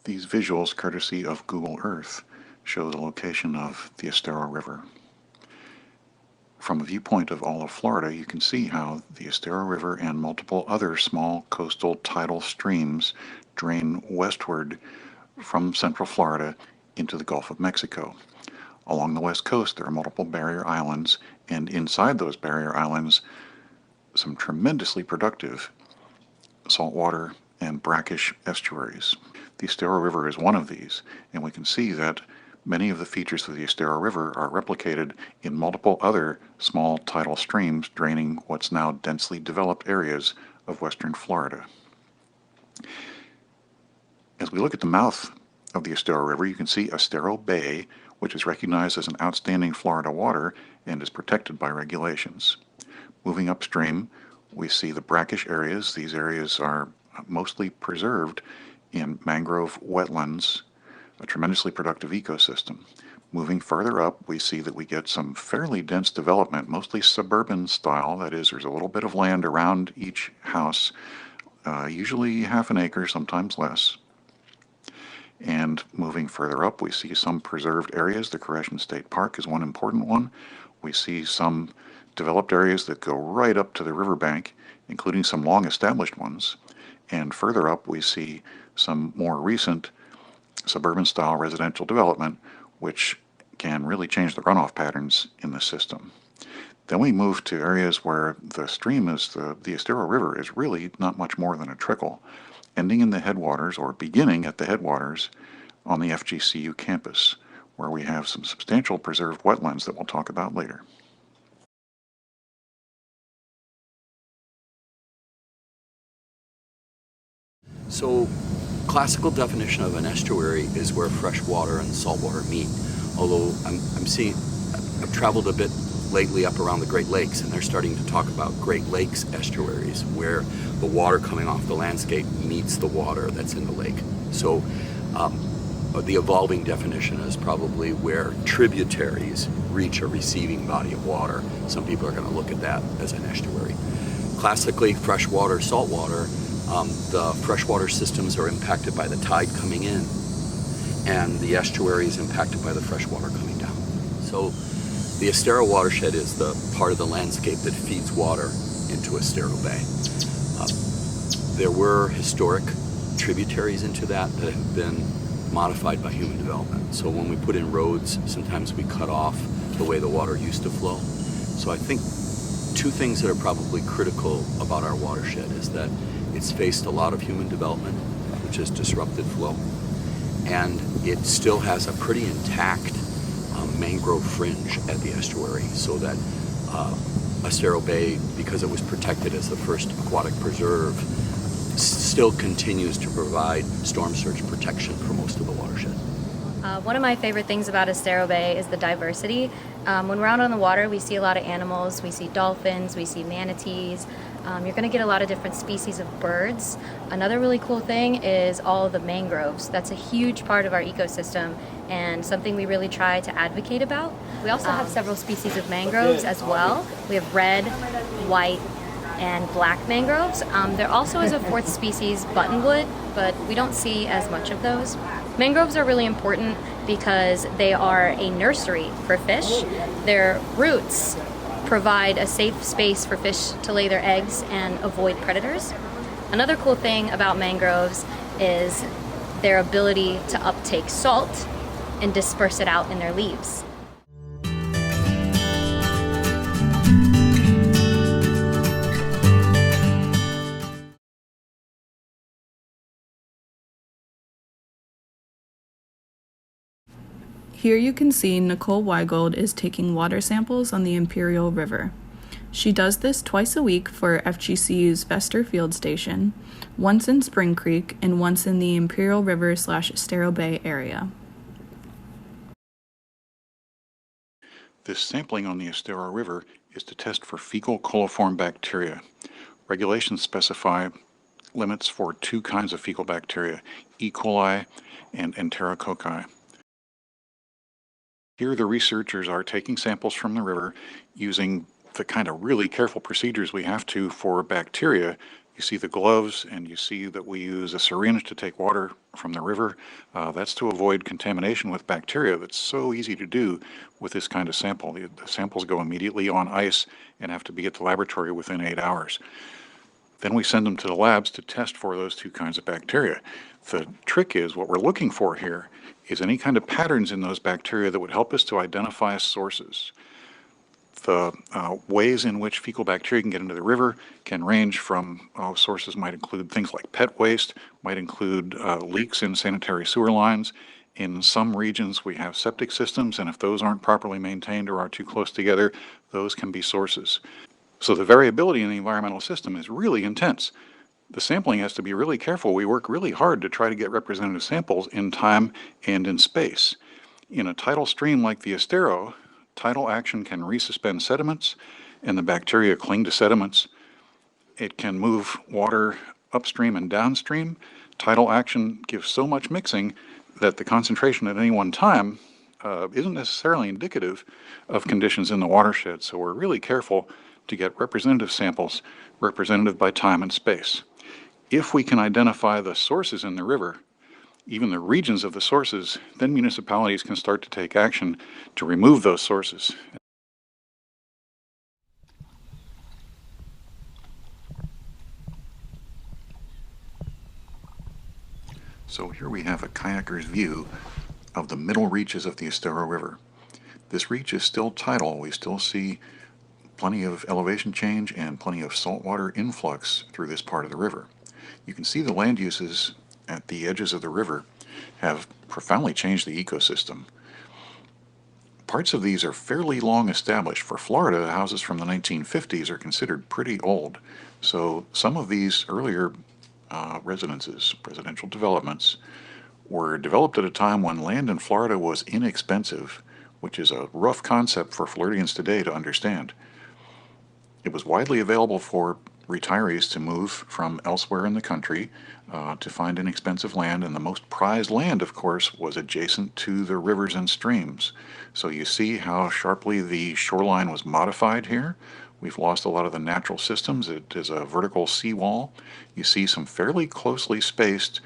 These visuals, courtesy of Google Earth, show the location of the Estero River. From a viewpoint of all of Florida, you can see how the Estero River and multiple other small coastal tidal streams drain westward from central Florida into the Gulf of Mexico. Along the west coast, there are multiple barrier islands, and inside those barrier islands, some tremendously productive saltwater and brackish estuaries. The Estero River is one of these, and we can see that many of the features of the Estero River are replicated in multiple other small tidal streams draining what's now densely developed areas of western Florida. As we look at the mouth of the Estero River, you can see Estero Bay, which is recognized as an outstanding Florida water and is protected by regulations. Moving upstream, we see the brackish areas. These areas are mostly preserved in mangrove wetlands, a tremendously productive ecosystem. Moving further up, we see that we get some fairly dense development, mostly suburban style. That is, there's a little bit of land around each house, usually half an acre, sometimes less. And moving further up, we see some preserved areas. The Koreshan State Park is one important one. We see some developed areas that go right up to the riverbank, including some long-established ones. And further up, we see some more recent suburban-style residential development, which can really change the runoff patterns in the system. Then we move to areas where the stream is, the Estero River is really not much more than a trickle, ending in the headwaters or beginning at the headwaters on the FGCU campus, where we have some substantial preserved wetlands that we'll talk about later. So, classical definition of an estuary is where fresh water and saltwater meet. Although I've traveled a bit lately up around the Great Lakes, and they're starting to talk about Great Lakes estuaries, where the water coming off the landscape meets the water that's in the lake. So, the evolving definition is probably where tributaries reach a receiving body of water. Some people are going to look at that as an estuary. Classically, freshwater, saltwater. The freshwater systems are impacted by the tide coming in, and the estuary is impacted by the freshwater coming down. So the Estero watershed is the part of the landscape that feeds water into Estero Bay. There were historic tributaries into that have been modified by human development. So when we put in roads, sometimes we cut off the way the water used to flow. So I think two things that are probably critical about our watershed is that it's faced a lot of human development, which has disrupted flow, and it still has a pretty intact mangrove fringe at the estuary, so that Estero Bay, because it was protected as the first aquatic preserve, still continues to provide storm surge protection for most of the watershed. One of my favorite things about Estero Bay is the diversity. When we're out on the water, we see a lot of animals. We see dolphins, we see manatees. You're going to get a lot of different species of birds. Another really cool thing is all of the mangroves. That's a huge part of our ecosystem and something we really try to advocate about. We also have several species of mangroves as well. We have red, white, and black mangroves. There also is a fourth species, buttonwood, but we don't see as much of those. Mangroves are really important because they are a nursery for fish. Their roots provide a safe space for fish to lay their eggs and avoid predators. Another cool thing about mangroves is their ability to uptake salt and disperse it out in their leaves. Here you can see Nicole Weigold is taking water samples on the Imperial River. She does this twice a week for FGCU's Vester Field Station, once in Spring Creek and once in the Imperial River / Estero Bay area. This sampling on the Estero River is to test for fecal coliform bacteria. Regulations specify limits for two kinds of fecal bacteria, E. coli and enterococci. Here the researchers are taking samples from the river using the kind of really careful procedures we have to for bacteria. You see the gloves, and you see that we use a syringe to take water from the river. That's to avoid contamination with bacteria. That's so easy to do with this kind of sample. The samples go immediately on ice and have to be at the laboratory within 8 hours. Then we send them to the labs to test for those two kinds of bacteria. The trick is, what we're looking for here is any kind of patterns in those bacteria that would help us to identify sources. The ways in which fecal bacteria can get into the river can range from sources might include things like pet waste, might include leaks in sanitary sewer lines. In some regions we have septic systems, and if those aren't properly maintained or are too close together, those can be sources. So the variability in the environmental system is really intense. The sampling has to be really careful. We work really hard to try to get representative samples in time and in space. In a tidal stream like the Estero, tidal action can resuspend sediments, and the bacteria cling to sediments. It can move water upstream and downstream. Tidal action gives so much mixing that the concentration at any one time isn't necessarily indicative of conditions in the watershed. So we're really careful to get representative samples, representative by time and space. If we can identify the sources in the river, even the regions of the sources, then municipalities can start to take action to remove those sources. So here we have a kayaker's view of the middle reaches of the Estero River. This reach is still tidal. We still see plenty of elevation change and plenty of saltwater influx through this part of the river. You can see the land uses at the edges of the river have profoundly changed the ecosystem. Parts of these are fairly long established. For Florida, the houses from the 1950s are considered pretty old. So some of these earlier residences, residential developments, were developed at a time when land in Florida was inexpensive, which is a rough concept for Floridians today to understand. It was widely available for retirees to move from elsewhere in the country to find inexpensive land, and the most prized land, of course, was adjacent to the rivers and streams. So you see how sharply the shoreline was modified here. We've lost a lot of the natural systems. It is a vertical seawall. You see some fairly closely spaced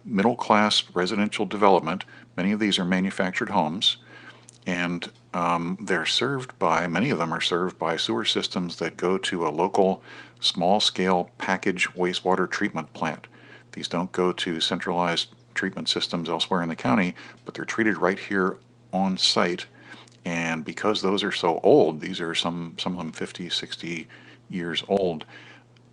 middle-class residential development. Many of these are manufactured homes, and they're served by, many of them are served by sewer systems that go to a local small-scale package wastewater treatment plant. These don't go to centralized treatment systems elsewhere in the county, but they're treated right here on site. And because those are so old, these are some of them 50, 60 years old,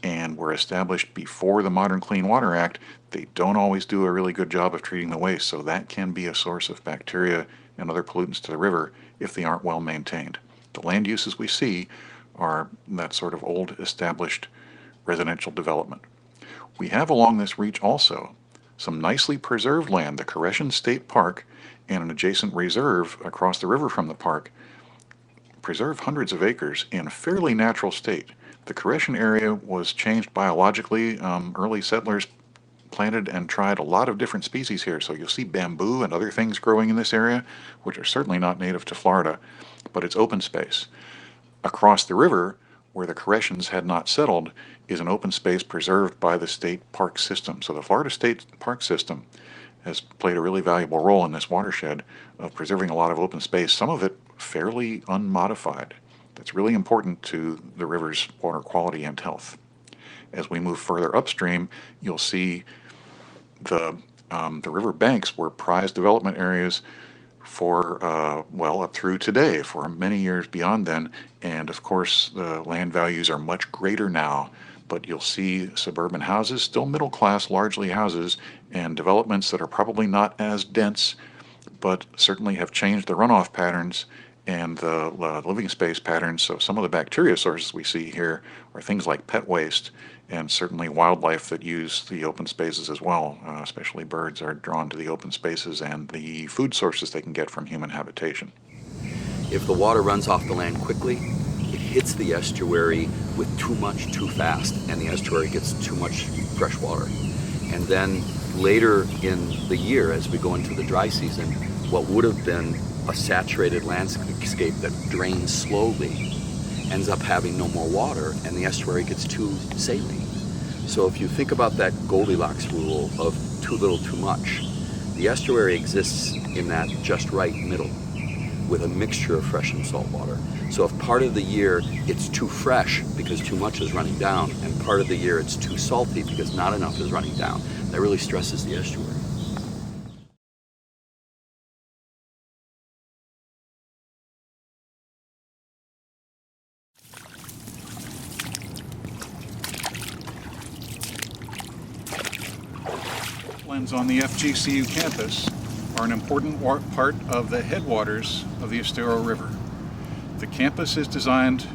and were established before the modern Clean Water Act, they don't always do a really good job of treating the waste, so that can be a source of bacteria and other pollutants to the river if they aren't well maintained. The land uses we see are that sort of old established residential development. We have along this reach also some nicely preserved land. The Koreshan State Park and an adjacent reserve across the river from the park preserve hundreds of acres in a fairly natural state. The Koreshan area was changed biologically. Early settlers planted and tried a lot of different species here, so you'll see bamboo and other things growing in this area, which are certainly not native to Florida, but it's open space. Across the river, where the Koreshans had not settled, is an open space preserved by the state park system. So the Florida State Park System has played a really valuable role in this watershed of preserving a lot of open space, some of it fairly unmodified. That's really important to the river's water quality and health. As we move further upstream, you'll see the river banks were prized development areas for, well, up through today, for many years beyond then. And of course, the land values are much greater now, but you'll see suburban houses, still middle class, largely houses, and developments that are probably not as dense, but certainly have changed the runoff patterns and the living space patterns. So some of the bacteria sources we see here are things like pet waste, and certainly wildlife that use the open spaces as well. Especially birds are drawn to the open spaces and the food sources they can get from human habitation. If the water runs off the land quickly, it hits the estuary with too much too fast, and the estuary gets too much fresh water. And then later in the year, as we go into the dry season, what would have been a saturated landscape that drains slowly ends up having no more water, and the estuary gets too saline. So if you think about that Goldilocks rule of too little, too much, the estuary exists in that just right middle with a mixture of fresh and salt water. So if part of the year it's too fresh because too much is running down, and part of the year it's too salty because not enough is running down, that really stresses the estuary. Wetlands on the FGCU campus are an important part of the headwaters of the Estero River. The campus is designed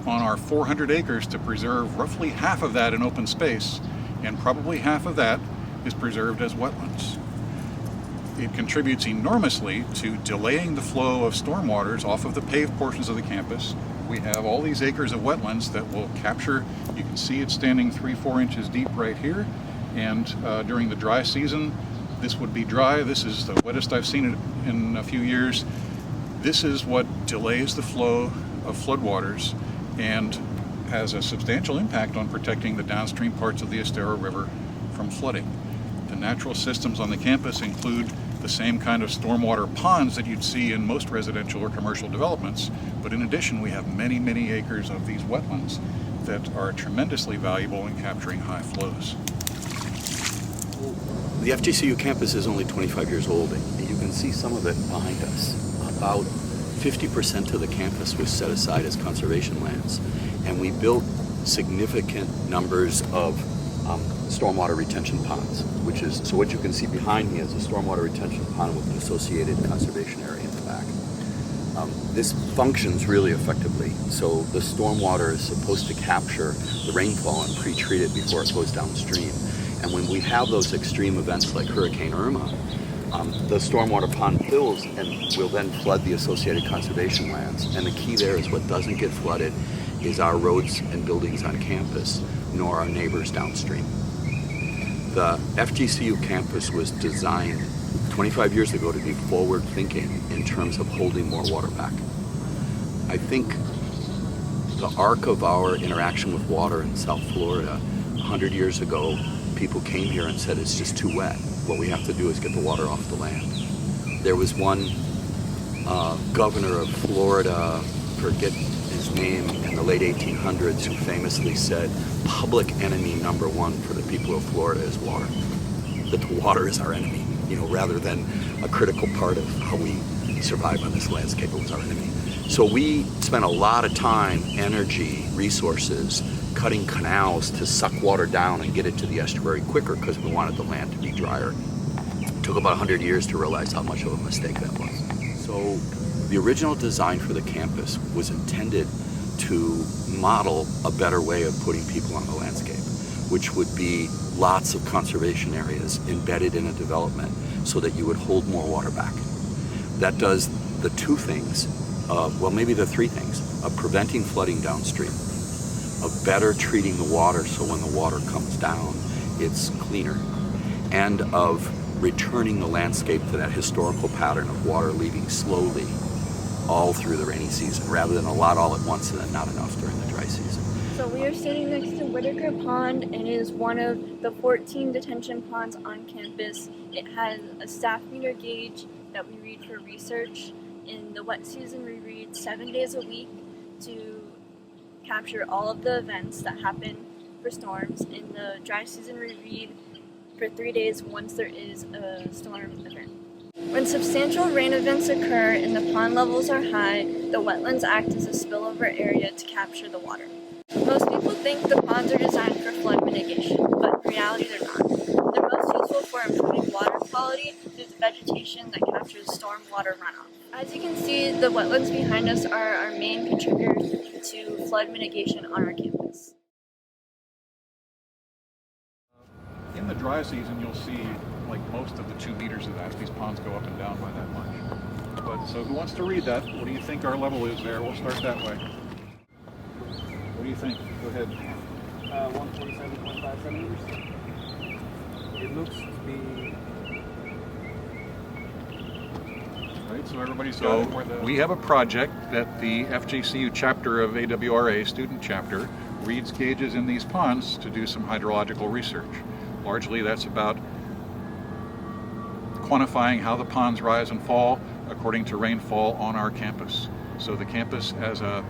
on our 400 acres to preserve roughly half of that in open space, and probably half of that is preserved as wetlands. It contributes enormously to delaying the flow of stormwaters off of the paved portions of the campus. We have all these acres of wetlands that will capture, you can see it standing 3-4 inches deep right here, and during the dry season, this would be dry. This is the wettest I've seen it in a few years. This is what delays the flow of floodwaters and has a substantial impact on protecting the downstream parts of the Estero River from flooding. The natural systems on the campus include the same kind of stormwater ponds that you'd see in most residential or commercial developments, but in addition we have many, many acres of these wetlands that are tremendously valuable in capturing high flows. The FGCU campus is only 25 years old, and you can see some of it behind us. About 50% of the campus was set aside as conservation lands, and we built significant numbers of stormwater retention ponds, so what you can see behind me is a stormwater retention pond with an associated conservation area in the back. This functions really effectively. So the stormwater is supposed to capture the rainfall and pre-treat it before it goes downstream. And when we have those extreme events like Hurricane Irma, the stormwater pond fills and will then flood the associated conservation lands. And the key there is what doesn't get flooded is our roads and buildings on campus, nor our neighbors downstream. The FGCU campus was designed 25 years ago to be forward thinking in terms of holding more water back. I think the arc of our interaction with water in South Florida, 100 years ago, people came here and said it's just too wet. What we have to do is get the water off the land. There was one governor of Florida, forget his name, in the late 1800s, who famously said, public enemy number one for the people of Florida is water. That the water is our enemy, rather than a critical part of how we survive on this landscape. It was our enemy. So we spent a lot of time, energy, resources, cutting canals to suck water down and get it to the estuary quicker because we wanted the land to be drier. It took about 100 years to realize how much of a mistake that was. So the original design for the campus was intended to model a better way of putting people on the landscape, which would be lots of conservation areas embedded in a development so that you would hold more water back. That does the two things, maybe the three things, of preventing flooding downstream, of better treating the water so when the water comes down, it's cleaner, and of returning the landscape to that historical pattern of water leaving slowly all through the rainy season, rather than a lot all at once and then not enough during the dry season. So we are standing next to Whitaker Pond, and it is one of the 14 detention ponds on campus. It has a staff meter gauge that we read for research. In the wet season, we read 7 days a week to capture all of the events that happen for storms. In the dry season, we read for 3 days once there is a storm event. When substantial rain events occur and the pond levels are high, the wetlands act as a spillover area to capture the water. Most people think the ponds are designed for flood mitigation, but in reality they're not. They're most useful for improving water quality through the vegetation that captures stormwater runoff. As you can see, the wetlands behind us are our main contributors to flood mitigation on our campus. In the dry season, you'll see like most of the 2 meters of that. These ponds go up and down by that much. But so who wants to read that? What do you think our level is there? We'll start that way. What do you think? Go ahead. 147.5 centimeters. It looks to be Right, so everybody's So got it where the... we have a project that the FGCU chapter of AWRA, student chapter, reads gauges in these ponds to do some hydrological research. Largely that's about quantifying how the ponds rise and fall according to rainfall on our campus. So the campus as a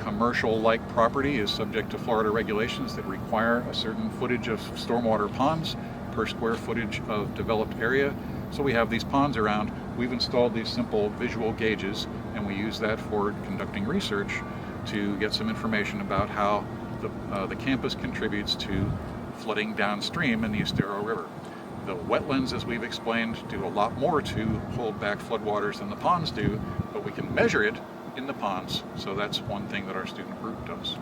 commercial-like property is subject to Florida regulations that require a certain footage of stormwater ponds per square footage of developed area. So we have these ponds around. We've installed these simple visual gauges, and we use that for conducting research to get some information about how the campus contributes to flooding downstream in the Estero River. The wetlands, as we've explained, do a lot more to hold back floodwaters than the ponds do, but we can measure it in the ponds. So that's one thing that our student group does.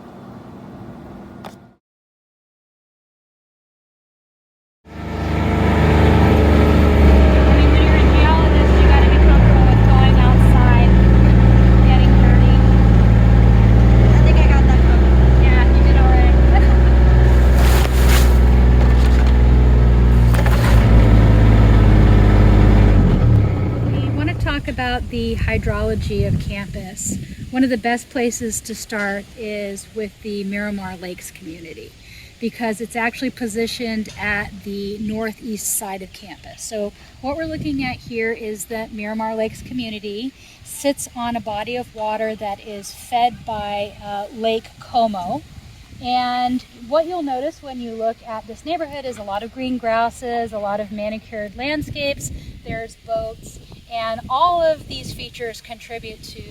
About the hydrology of campus, one of the best places to start is with the Miramar Lakes community, because it's actually positioned at the northeast side of campus. So what we're looking at here is that Miramar Lakes community sits on a body of water that is fed by Lake Como. And what you'll notice when you look at this neighborhood is a lot of green grasses, a lot of manicured landscapes, there's boats, and all of these features contribute to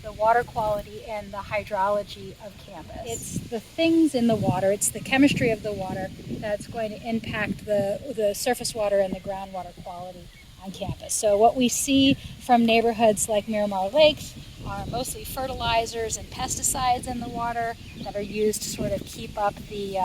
the water quality and the hydrology of campus. It's the things in the water, it's the chemistry of the water that's going to impact the surface water and the groundwater quality on campus. So what we see from neighborhoods like Miramar Lakes are mostly fertilizers and pesticides in the water that are used to sort of keep up the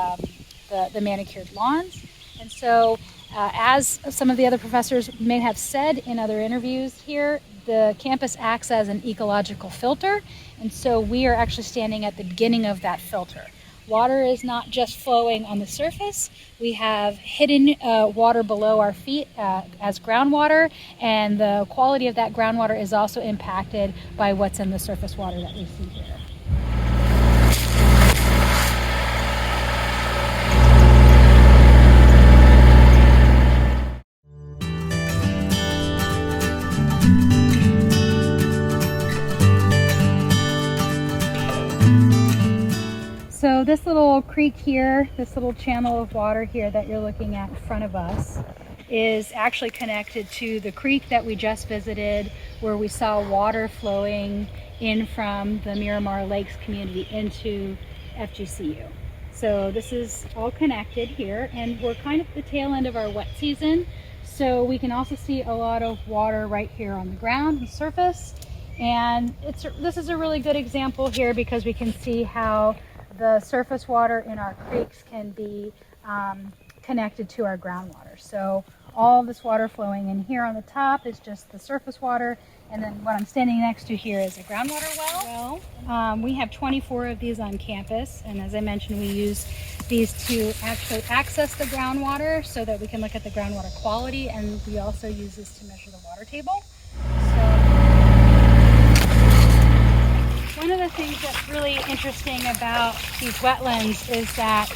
manicured lawns. And so as some of the other professors may have said in other interviews here, the campus acts as an ecological filter, and so we are actually standing at the beginning of that filter. Water is not just flowing on the surface. We have hidden water below our feet as groundwater, and the quality of that groundwater is also impacted by what's in the surface water that we see here. So this little creek here, this little channel of water here that you're looking at in front of us is actually connected to the creek that we just visited, where we saw water flowing in from the Miramar Lakes community into FGCU. So this is all connected here, and we're kind of at the tail end of our wet season. So we can also see a lot of water right here on the ground, the surface. And this is a really good example here because we can see how the surface water in our creeks can be connected to our groundwater. So all of this water flowing in here on the top is just the surface water, and then what I'm standing next to here is a groundwater well. We have 24 of these on campus, and as I mentioned, we use these to actually access the groundwater so that we can look at the groundwater quality, and we also use this to measure the water table. One of the things that's really interesting about these wetlands is that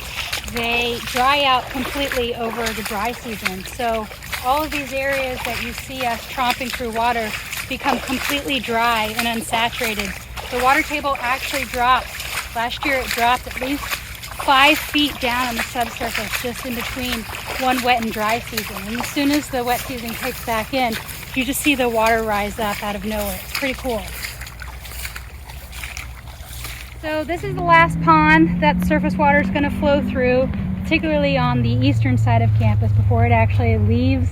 they dry out completely over the dry season. So all of these areas that you see us tromping through water become completely dry and unsaturated. The water table actually drops. Last year it dropped at least 5 feet down on the subsurface just in between one wet and dry season. And as soon as the wet season kicks back in, you just see the water rise up out of nowhere. It's pretty cool. So this is the last pond that surface water is going to flow through, particularly on the eastern side of campus before it actually leaves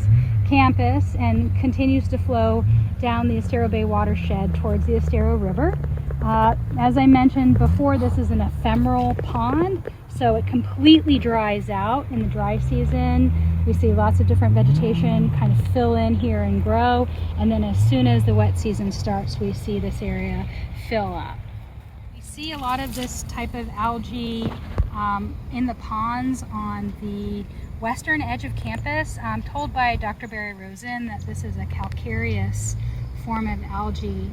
campus and continues to flow down the Estero Bay watershed towards the Estero River. As I mentioned before, this is an ephemeral pond, so it completely dries out in the dry season. We see lots of different vegetation kind of fill in here and grow, and then as soon as the wet season starts, we see this area fill up. See a lot of this type of algae in the ponds on the western edge of campus. I'm told by Dr. Barry Rosen that this is a calcareous form of algae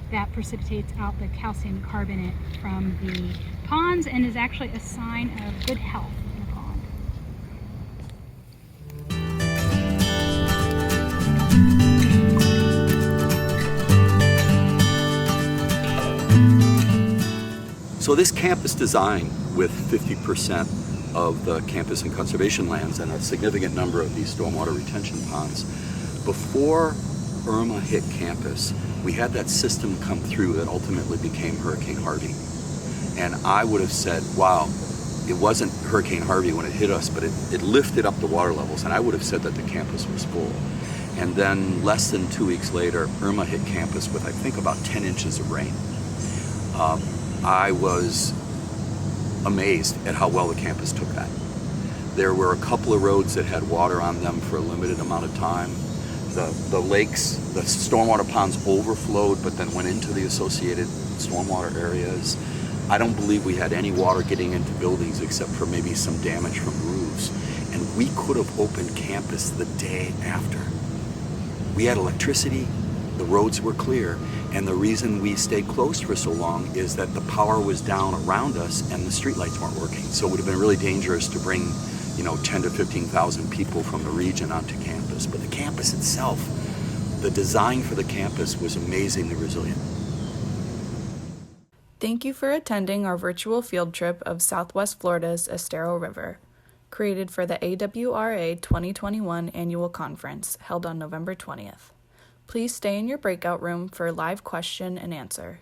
that precipitates out the calcium carbonate from the ponds and is actually a sign of good health in a pond. So this campus design with 50% of the campus and conservation lands and a significant number of these stormwater retention ponds, before Irma hit campus, we had that system come through that ultimately became Hurricane Harvey. And I would have said, wow, it wasn't Hurricane Harvey when it hit us, but it lifted up the water levels, and I would have said that the campus was full. And then less than 2 weeks later, Irma hit campus with, I think, about 10 inches of rain. I was amazed at how well the campus took that. There were a couple of roads that had water on them for a limited amount of time. The lakes, the stormwater ponds overflowed, but then went into the associated stormwater areas. I don't believe we had any water getting into buildings except for maybe some damage from roofs. And we could have opened campus the day after. We had electricity, the roads were clear, and the reason we stayed closed for so long is that the power was down around us and the streetlights weren't working. So it would have been really dangerous to bring 10 to 15,000 people from the region onto campus. But the campus itself, the design for the campus was amazingly resilient. Thank you for attending our virtual field trip of Southwest Florida's Estero River, created for the AWRA 2021 annual conference held on November 20th. Please stay in your breakout room for live question and answer.